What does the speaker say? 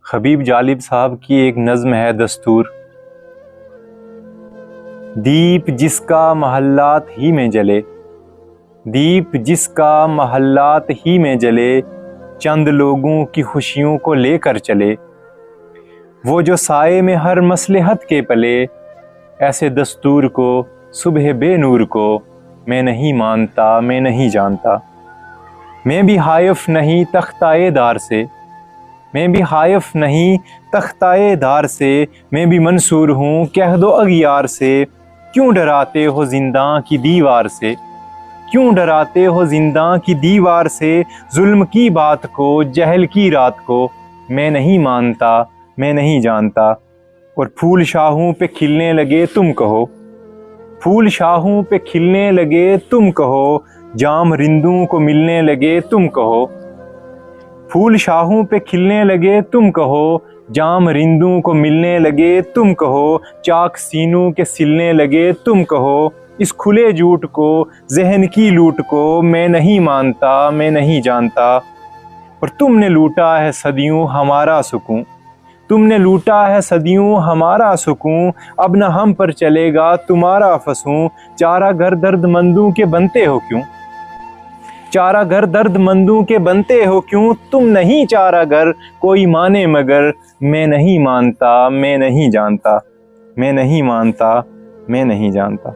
حبیب جالب صاحب کی ایک نظم ہے دستور. دیپ جس کا محلات ہی میں جلے، دیپ جس کا محلات ہی میں جلے، چند لوگوں کی خوشیوں کو لے کر چلے، وہ جو سائے میں ہر مصلحت کے پلے، ایسے دستور کو صبح بے نور کو میں نہیں مانتا، میں نہیں جانتا. میں بھی حائف نہیں تختائے دار سے، میں بھی حائف نہیں تختائے دار سے، میں بھی منصور ہوں کہہ دو اغیار سے. کیوں ڈراتے ہو زنداں کی دیوار سے، کیوں ڈراتے ہو زنداں کی دیوار سے، ظلم کی بات کو، جہل کی رات کو میں نہیں مانتا، میں نہیں جانتا. اور پھول شاہوں پہ کھلنے لگے تم کہو، پھول شاہوں پہ کھلنے لگے تم کہو، جام رندوں کو ملنے لگے تم کہو. پھول شاہوں پہ کھلنے لگے تم کہو، جام رندوں کو ملنے لگے تم کہو، چاک سینوں کے سلنے لگے تم کہو. اس کھلے جھوٹ کو، ذہن کی لوٹ کو میں نہیں مانتا، میں نہیں جانتا. اور تم نے لوٹا ہے صدیوں ہمارا سکون، تم نے لوٹا ہے صدیوں ہمارا سکون، اب نہ ہم پر چلے گا تمہارا فسوں. چارہ گھر درد مندوں کے بنتے ہو کیوں، چارہ گھر درد مندوں کے بنتے ہو کیوں، تم نہیں چارہ گھر کوئی مانے مگر میں نہیں مانتا، میں نہیں جانتا، میں نہیں مانتا، میں نہیں جانتا.